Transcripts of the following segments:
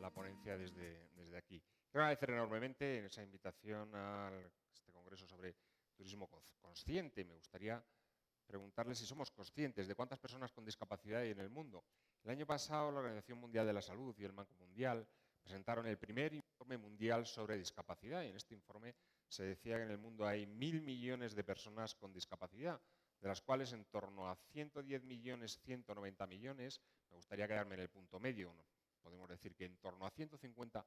la ponencia desde aquí. Quiero agradecer enormemente esa invitación a este congreso sobre turismo consciente. Me gustaría preguntarles si somos conscientes de cuántas personas con discapacidad hay en el mundo. El año pasado la Organización Mundial de la Salud y el Banco Mundial presentaron el primer informe mundial sobre discapacidad, y en este informe se decía que en el mundo hay 1.000 millones de personas con discapacidad, de las cuales en torno a 110 millones, 190 millones, me gustaría quedarme en el punto medio, ¿no? Podemos decir que en torno a 150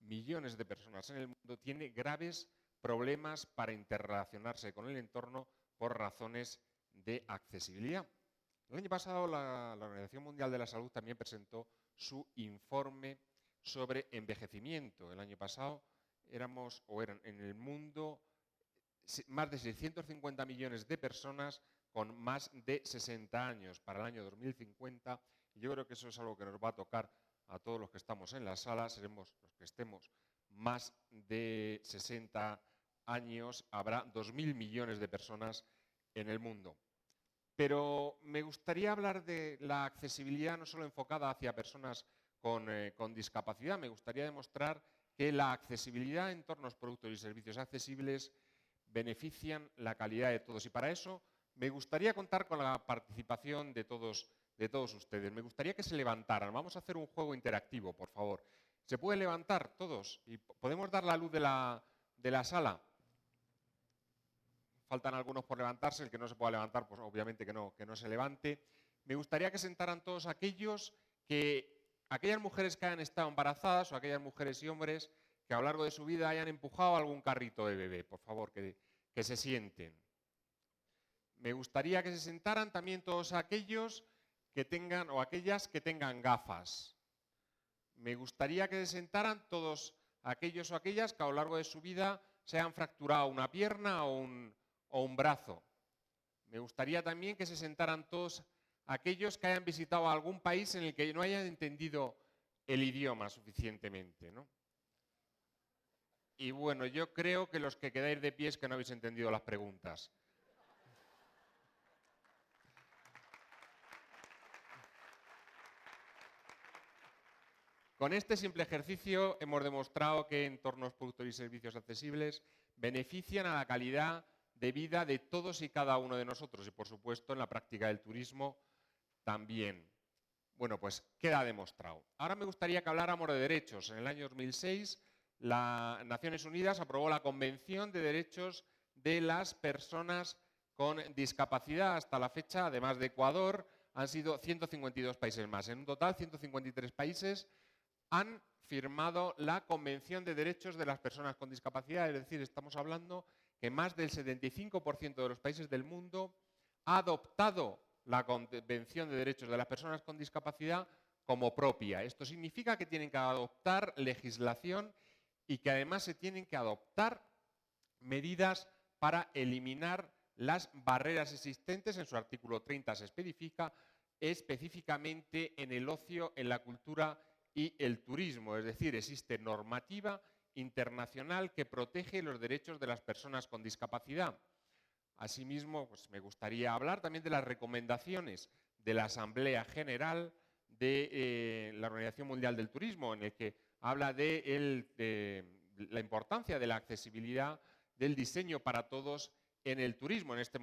millones de personas en el mundo tiene graves problemas para interrelacionarse con el entorno por razones de accesibilidad. El año pasado la Organización Mundial de la Salud también presentó su informe sobre envejecimiento. El año pasado eran en el mundo más de 650 millones de personas con más de 60 años para el año 2050. Y yo creo que eso es algo que nos va a tocar a todos los que estamos en la sala. Seremos los que estemos más de 60 años. Habrá 2.000 millones de personas en el mundo. Pero me gustaría hablar de la accesibilidad no solo enfocada hacia personas con discapacidad. Me gustaría demostrar que la accesibilidad en entornos, productos y servicios accesibles benefician la calidad de todos. Y para eso me gustaría contar con la participación de todos ustedes. Me gustaría que se levantaran. Vamos a hacer un juego interactivo, por favor. ¿Se pueden levantar todos? ¿Y podemos dar la luz de la sala? Faltan algunos por levantarse. El que no se pueda levantar, pues obviamente que no se levante. Me gustaría que sentaran todos aquellas mujeres que hayan estado embarazadas o aquellas mujeres y hombres que a lo largo de su vida hayan empujado algún carrito de bebé. Por favor, que se sienten. Me gustaría que se sentaran también todos aquellos que tengan o aquellas que tengan gafas. Me gustaría que se sentaran todos aquellos o aquellas que a lo largo de su vida se hayan fracturado una pierna o un brazo. Me gustaría también que se sentaran todos aquellos que hayan visitado algún país en el que no hayan entendido el idioma suficientemente, ¿no? Y bueno, yo creo que los que quedáis de pie es que no habéis entendido las preguntas. Con este simple ejercicio hemos demostrado que entornos, productos y servicios accesibles benefician a la calidad de vida de todos y cada uno de nosotros y, por supuesto, en la práctica del turismo también. Bueno, pues queda demostrado. Ahora me gustaría que habláramos de derechos. En el año 2006, las Naciones Unidas aprobó la Convención de Derechos de las Personas con Discapacidad. Hasta la fecha, además de Ecuador, han sido 152 países más. En un total, 153 países han firmado la Convención de Derechos de las Personas con Discapacidad. Es decir, estamos hablando que más del 75% de los países del mundo ha adoptado la Convención de Derechos de las Personas con Discapacidad como propia. Esto significa que tienen que adoptar legislación y que además se tienen que adoptar medidas para eliminar las barreras existentes. En su artículo 30 se especifica específicamente en el ocio, en la cultura y el turismo. Es decir, existe normativa internacional que protege los derechos de las personas con discapacidad. Asimismo, pues me gustaría hablar también de las recomendaciones de la Asamblea General de la Organización Mundial del Turismo, en el que habla de la importancia de la accesibilidad, del diseño para todos en el turismo. En estos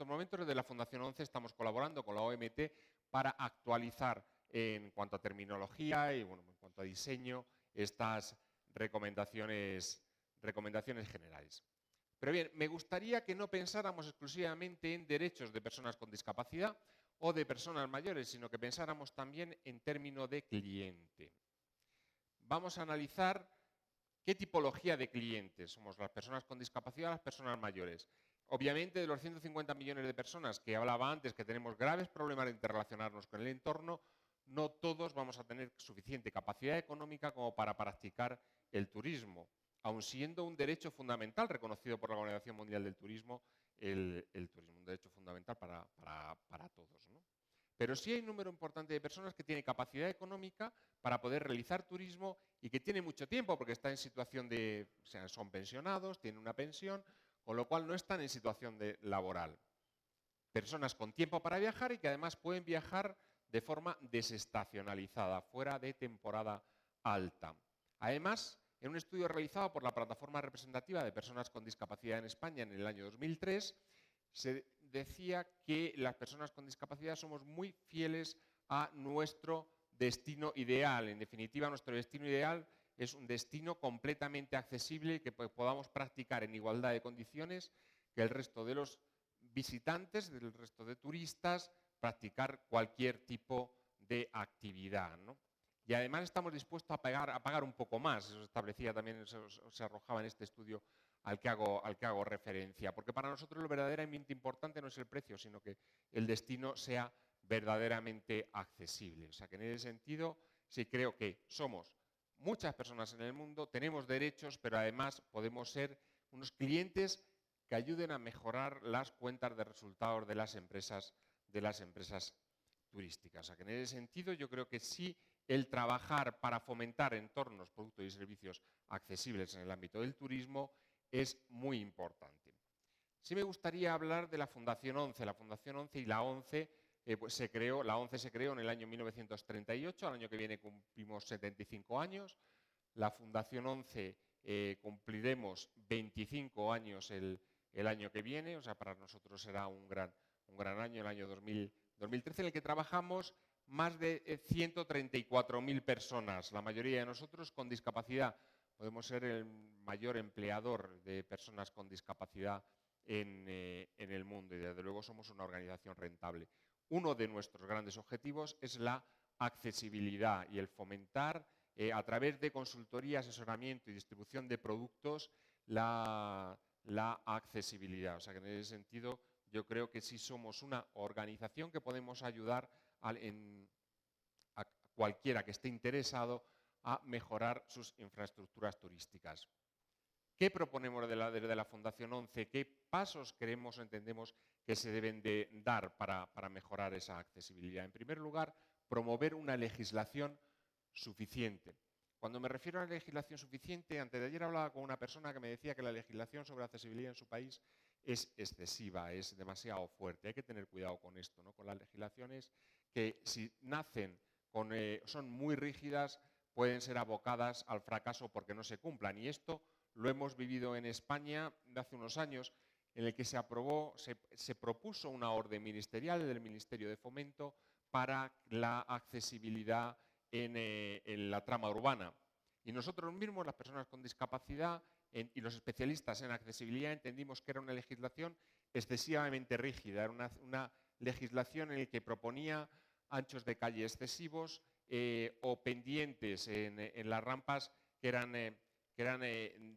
momentos, desde la Fundación 11 estamos colaborando con la OMT para actualizar en cuanto a terminología y bueno, en cuanto a diseño estas recomendaciones generales. Pero bien, me gustaría que no pensáramos exclusivamente en derechos de personas con discapacidad o de personas mayores, sino que pensáramos también en términos de cliente. Vamos a analizar qué tipología de clientes somos, las personas con discapacidad o las personas mayores. Obviamente, de los 150 millones de personas que hablaba antes, que tenemos graves problemas de interrelacionarnos con el entorno, no todos vamos a tener suficiente capacidad económica como para practicar el turismo, aun siendo un derecho fundamental reconocido por la Organización Mundial del Turismo, el turismo, un derecho fundamental para todos, ¿no? Pero sí hay un número importante de personas que tienen capacidad económica para poder realizar turismo y que tienen mucho tiempo porque están en situación o sea, son pensionados, tienen una pensión, con lo cual no están en situación laboral. Personas con tiempo para viajar y que además pueden viajar de forma desestacionalizada, fuera de temporada alta. Además, en un estudio realizado por la Plataforma Representativa de Personas con Discapacidad en España en el año 2003, se decía que las personas con discapacidad somos muy fieles a nuestro destino ideal. En definitiva, nuestro destino ideal es un destino completamente accesible y que podamos practicar en igualdad de condiciones que el resto de los visitantes, del resto de turistas, practicar cualquier tipo de actividad, ¿no? Y además estamos dispuestos a pagar un poco más. Eso se establecía también, eso se arrojaba en este estudio al que hago referencia. Porque para nosotros lo verdaderamente importante no es el precio, sino que el destino sea verdaderamente accesible. O sea que en ese sentido sí creo que somos muchas personas en el mundo, tenemos derechos, pero además podemos ser unos clientes que ayuden a mejorar las cuentas de resultados de las empresas turísticas. O sea que en ese sentido yo creo que sí el trabajar para fomentar entornos, productos y servicios accesibles en el ámbito del turismo es muy importante. Sí me gustaría hablar de la Fundación ONCE. La Fundación ONCE y la ONCE, la ONCE se creó en el año 1938, al año que viene cumplimos 75 años. La Fundación ONCE cumpliremos 25 años el año que viene, o sea, para nosotros será un gran año, el año 2013, en el que trabajamos más de 134.000 personas, la mayoría de nosotros con discapacidad. Podemos ser el mayor empleador de personas con discapacidad en el mundo y desde luego somos una organización rentable. Uno de nuestros grandes objetivos es la accesibilidad y el fomentar a través de consultoría, asesoramiento y distribución de productos la accesibilidad. O sea que en ese sentido yo creo que sí somos una organización que podemos ayudar a cualquiera que esté interesado a mejorar sus infraestructuras turísticas. ¿Qué proponemos desde la Fundación ONCE? ¿Qué pasos creemos o entendemos que se deben de dar para mejorar esa accesibilidad? En primer lugar, promover una legislación suficiente. Cuando me refiero a la legislación suficiente, antes de ayer hablaba con una persona que me decía que la legislación sobre accesibilidad en su país es excesiva, es demasiado fuerte. Hay que tener cuidado con esto, ¿no? Con las legislaciones que si nacen son muy rígidas, pueden ser abocadas al fracaso porque no se cumplan. Y esto lo hemos vivido en España de hace unos años, en el que se propuso una orden ministerial del Ministerio de Fomento para la accesibilidad en la trama urbana. Y nosotros mismos, las personas con discapacidad y los especialistas en accesibilidad, entendimos que era una legislación excesivamente rígida, era una legislación en la que proponía anchos de calle excesivos o pendientes en las rampas que eran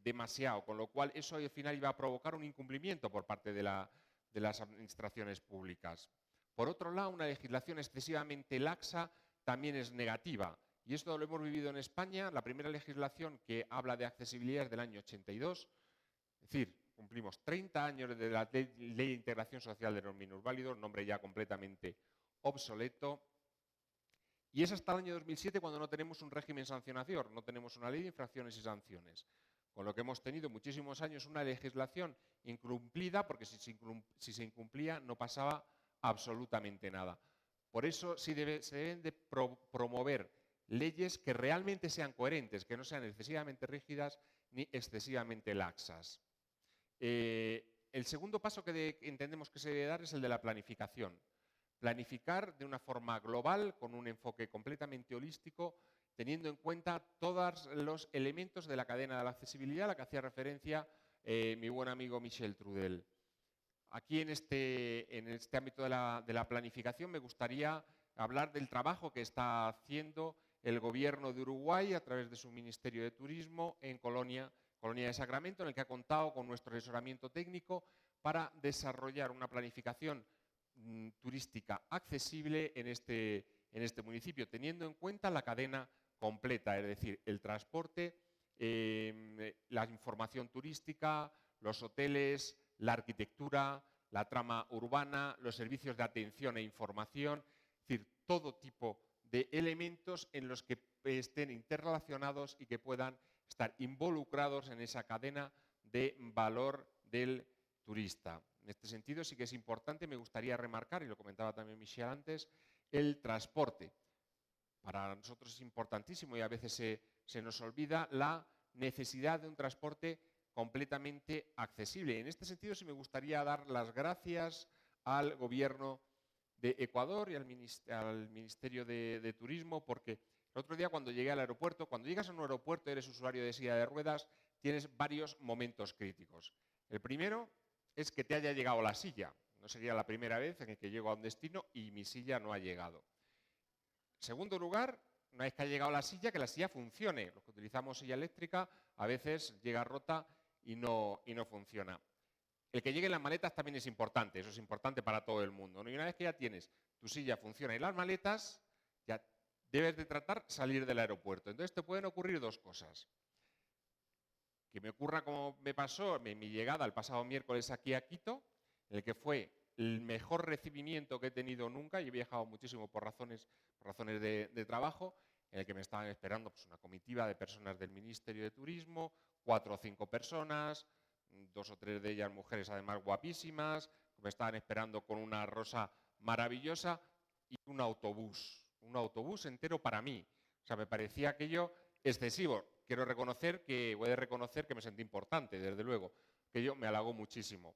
demasiado, con lo cual eso al final iba a provocar un incumplimiento por parte de las administraciones públicas. Por otro lado, una legislación excesivamente laxa también es negativa. Y esto lo hemos vivido en España. La primera legislación que habla de accesibilidad es del año 82. Es decir, cumplimos 30 años de la Ley de Integración Social de los Minusválidos, nombre ya completamente obsoleto. Y es hasta el año 2007 cuando no tenemos un régimen sancionador, no tenemos una ley de infracciones y sanciones. Con lo que hemos tenido muchísimos años una legislación incumplida, porque si se incumplía no pasaba absolutamente nada. Por eso se deben de promover leyes que realmente sean coherentes, que no sean excesivamente rígidas ni excesivamente laxas. El segundo paso que entendemos que se debe dar es el de la planificación. Planificar de una forma global, con un enfoque completamente holístico, teniendo en cuenta todos los elementos de la cadena de la accesibilidad a la que hacía referencia mi buen amigo Michel Trudel. Aquí en este ámbito de la planificación me gustaría hablar del trabajo que está haciendo el Gobierno de Uruguay a través de su Ministerio de Turismo en Colonia de Sacramento, en el que ha contado con nuestro asesoramiento técnico para desarrollar una planificación turística accesible en este municipio, teniendo en cuenta la cadena completa, es decir, el transporte, la información turística, los hoteles, la arquitectura, la trama urbana, los servicios de atención e información, es decir, todo tipo de elementos en los que estén interrelacionados y que puedan estar involucrados en esa cadena de valor del turista. En este sentido sí que es importante, me gustaría remarcar, y lo comentaba también Michel antes, el transporte. Para nosotros es importantísimo y a veces se nos olvida la necesidad de un transporte completamente accesible. En este sentido, sí me gustaría dar las gracias al Gobierno de Ecuador y al Ministerio de Turismo, porque el otro día cuando llegué al aeropuerto, cuando llegas a un aeropuerto y eres usuario de silla de ruedas, tienes varios momentos críticos. El primero es que te haya llegado la silla. No sería la primera vez en que llego a un destino y mi silla no ha llegado. En segundo lugar, una vez que ha llegado la silla, que la silla funcione. Los que utilizamos silla eléctrica a veces llega rota y no funciona. El que lleguen las maletas también es importante, eso es importante para todo el mundo, ¿no? Y una vez que ya tienes tu silla, funciona y las maletas, ya debes de tratar salir del aeropuerto. Entonces te pueden ocurrir dos cosas. Que me ocurra como me pasó en mi llegada el pasado miércoles aquí a Quito, en el que fue el mejor recibimiento que he tenido nunca, y he viajado muchísimo por razones de trabajo, en el que me estaban esperando pues, una comitiva de personas del Ministerio de Turismo, 4 o 5 personas, 2 o 3 de ellas mujeres además guapísimas, que me estaban esperando con una rosa maravillosa y un autobús entero para mí. O sea, me parecía aquello excesivo. Voy a reconocer que me sentí importante, desde luego, que yo me halagó muchísimo.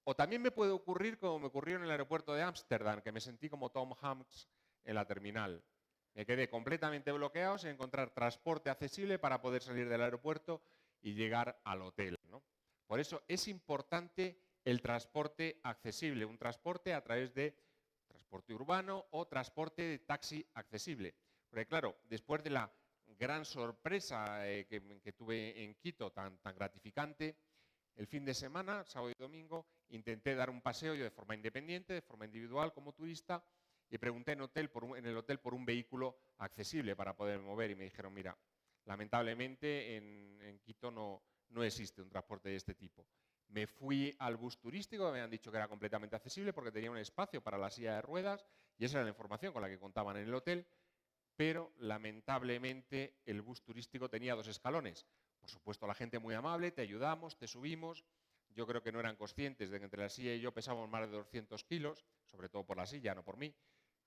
O también me puede ocurrir como me ocurrió en el aeropuerto de Ámsterdam, que me sentí como Tom Hanks en la terminal. Me quedé completamente bloqueado sin encontrar transporte accesible para poder salir del aeropuerto y llegar al hotel, ¿no? Por eso es importante el transporte accesible, un transporte a través de transporte urbano o transporte de taxi accesible. Porque claro, después de la gran sorpresa que tuve en Quito, tan gratificante, el fin de semana, sábado y domingo, intenté dar un paseo yo de forma independiente, de forma individual como turista, y pregunté en el hotel por un vehículo accesible para poder mover y me dijeron, mira, lamentablemente en Quito no existe un transporte de este tipo. Me fui al bus turístico, me habían dicho que era completamente accesible porque tenía un espacio para la silla de ruedas y esa era la información con la que contaban en el hotel, pero lamentablemente el bus turístico tenía 2 escalones. Por supuesto, la gente muy amable, te ayudamos, te subimos. Yo creo que no eran conscientes de que entre la silla y yo pesamos más de 200 kilos, sobre todo por la silla, no por mí.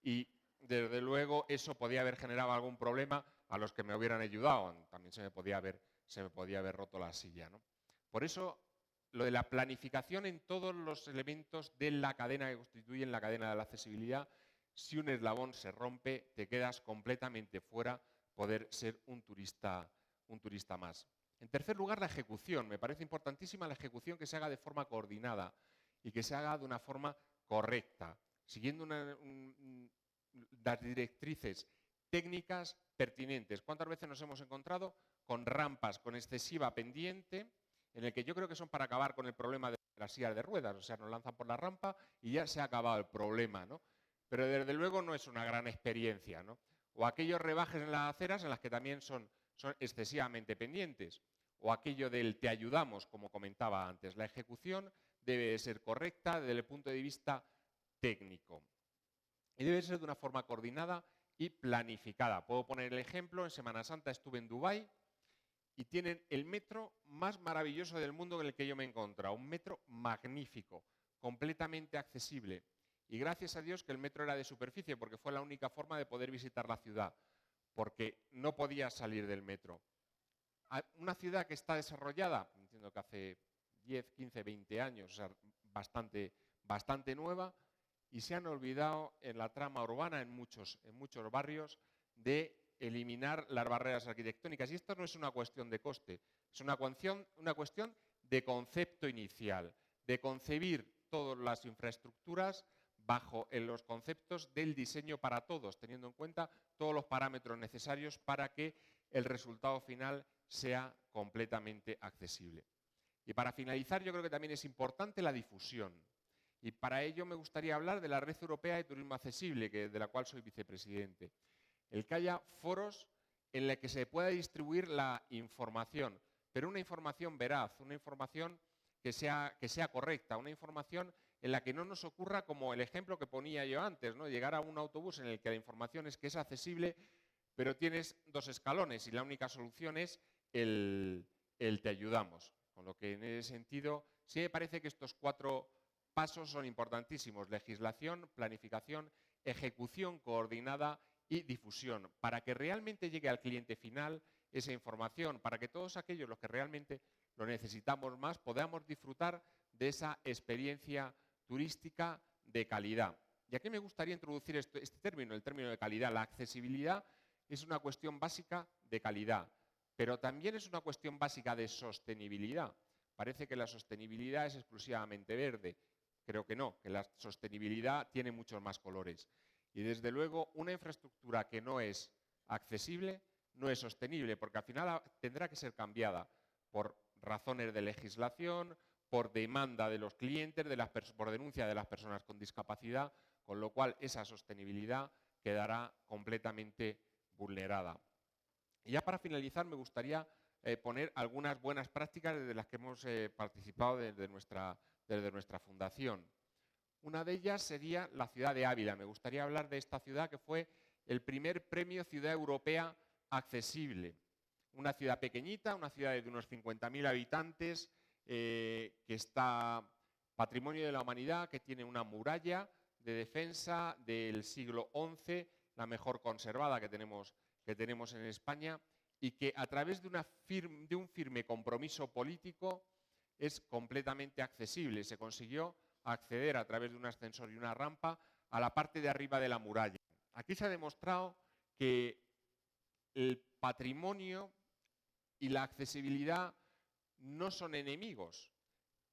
Y desde luego eso podía haber generado algún problema a los que me hubieran ayudado. También se me podía haber roto la silla, ¿no? Por eso, lo de la planificación en todos los elementos de la cadena que constituyen la cadena de la accesibilidad, si un eslabón se rompe, te quedas completamente fuera poder ser un turista más. En tercer lugar, la ejecución. Me parece importantísima la ejecución que se haga de forma coordinada y que se haga de una forma correcta, siguiendo las directrices técnicas pertinentes. ¿Cuántas veces nos hemos encontrado con rampas con excesiva pendiente, en el que yo creo que son para acabar con el problema de las sillas de ruedas? O sea, nos lanzan por la rampa y ya se ha acabado el problema, ¿no? Pero desde luego no es una gran experiencia, ¿no? O aquellos rebajes en las aceras en las que también son excesivamente pendientes, o aquello del te ayudamos, como comentaba antes. La ejecución debe ser correcta desde el punto de vista técnico y debe ser de una forma coordinada y planificada. Puedo poner el ejemplo, en Semana Santa estuve en Dubái y tienen el metro más maravilloso del mundo en el que yo me he encontrado, un metro magnífico, completamente accesible. Y gracias a Dios que el metro era de superficie, porque fue la única forma de poder visitar la ciudad, porque no podía salir del metro. Una ciudad que está desarrollada, entiendo que hace 10, 15, 20 años, o sea, bastante nueva, y se han olvidado en la trama urbana, en muchos barrios, de eliminar las barreras arquitectónicas. Y esto no es una cuestión de coste, es una cuestión de concepto inicial, de concebir todas las infraestructuras bajo los conceptos del diseño para todos, teniendo en cuenta todos los parámetros necesarios para que el resultado final sea completamente accesible. Y para finalizar, yo creo que también es importante la difusión. Y para ello me gustaría hablar de la Red Europea de Turismo Accesible, de la cual soy vicepresidente. El que haya foros en los que se pueda distribuir la información, pero una información veraz, una información que sea correcta, una información en la que no nos ocurra como el ejemplo que ponía yo antes, ¿no? Llegar a un autobús en el que la información es que es accesible, pero tienes 2 escalones y la única solución es el te ayudamos. Con lo que en ese sentido sí me parece que estos 4 pasos son importantísimos: legislación, planificación ejecución coordinada y difusión, para que realmente llegue al cliente final esa información, para que todos aquellos los que realmente lo necesitamos más podamos disfrutar de esa experiencia turística de calidad. Y aquí me gustaría introducir este término, el término de calidad. La accesibilidad es una cuestión básica de calidad, pero también es una cuestión básica de sostenibilidad. Parece que la sostenibilidad es exclusivamente verde. Creo que no, que la sostenibilidad tiene muchos más colores. Y desde luego una infraestructura que no es accesible no es sostenible, porque al final tendrá que ser cambiada por razones de legislación, por demanda de los clientes, por denuncia de las personas con discapacidad, con lo cual esa sostenibilidad quedará completamente vulnerada. Y ya para finalizar me gustaría poner algunas buenas prácticas desde las que hemos participado desde nuestra fundación. Una de ellas sería la ciudad de Ávila. Me gustaría hablar de esta ciudad que fue el primer premio Ciudad Europea Accesible. Una ciudad pequeñita, una ciudad de unos 50.000 habitantes, que está patrimonio de la humanidad, que tiene una muralla de defensa del siglo XI, la mejor conservada que tenemos en España, y que a través de un firme compromiso político es completamente accesible. Se consiguió acceder a través de un ascensor y una rampa a la parte de arriba de la muralla. Aquí se ha demostrado que el patrimonio y la accesibilidad no son enemigos,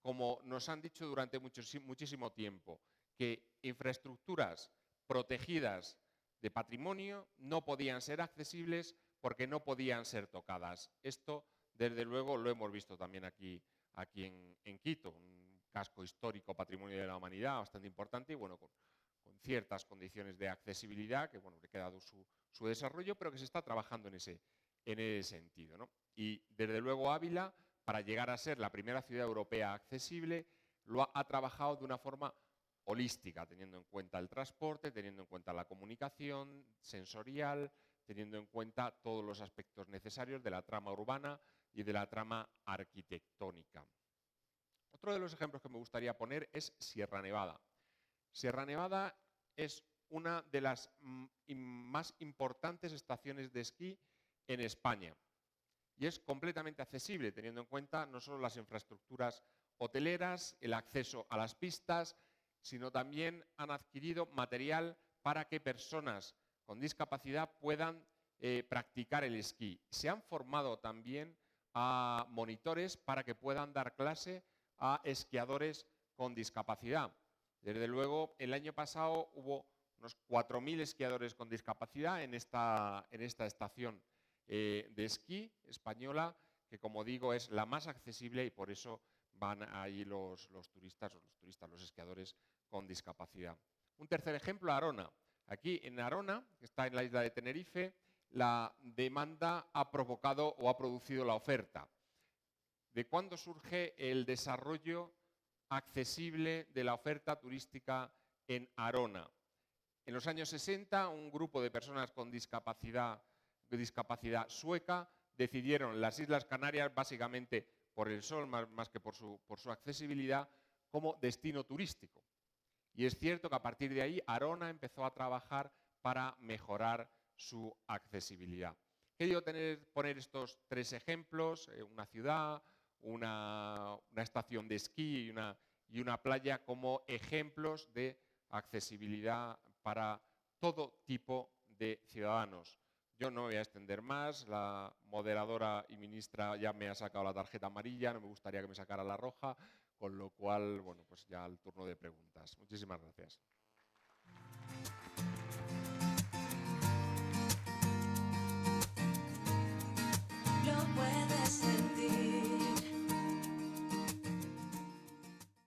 como nos han dicho durante muchísimo tiempo, que infraestructuras protegidas de patrimonio no podían ser accesibles porque no podían ser tocadas. Esto, desde luego, lo hemos visto también aquí en Quito, un casco histórico patrimonio de la humanidad bastante importante y bueno, con ciertas condiciones de accesibilidad que bueno, que ha dado su desarrollo, pero que se está trabajando en ese sentido, ¿no? Y desde luego Ávila, para llegar a ser la primera ciudad europea accesible, lo ha trabajado de una forma holística, teniendo en cuenta el transporte, teniendo en cuenta la comunicación sensorial, teniendo en cuenta todos los aspectos necesarios de la trama urbana y de la trama arquitectónica. Otro de los ejemplos que me gustaría poner es Sierra Nevada. Sierra Nevada es una de las más importantes estaciones de esquí en España y es completamente accesible, teniendo en cuenta no solo las infraestructuras hoteleras, el acceso a las pistas, sino también han adquirido material para que personas con discapacidad puedan practicar el esquí. Se han formado también a monitores para que puedan dar clase a esquiadores con discapacidad. Desde luego, el año pasado hubo unos 4.000 esquiadores con discapacidad en esta estación de esquí española, que como digo es la más accesible y por eso van ahí los esquiadores con discapacidad. Un tercer ejemplo, Arona. Aquí en Arona, que está en la isla de Tenerife, la demanda ha provocado o ha producido la oferta. ¿De cuándo surge el desarrollo accesible de la oferta turística en Arona? En los años 60, un grupo de personas con discapacidad sueca decidieron las Islas Canarias, básicamente por el sol, más que por su accesibilidad, como destino turístico. Y es cierto que a partir de ahí Arona empezó a trabajar para mejorar su accesibilidad. He querido poner estos tres ejemplos, una ciudad, una estación de esquí y una playa como ejemplos de accesibilidad para todo tipo de ciudadanos. Yo no me voy a extender más, la moderadora y ministra ya me ha sacado la tarjeta amarilla, no me gustaría que me sacara la roja, con lo cual, bueno, pues ya el turno de preguntas. Muchísimas gracias.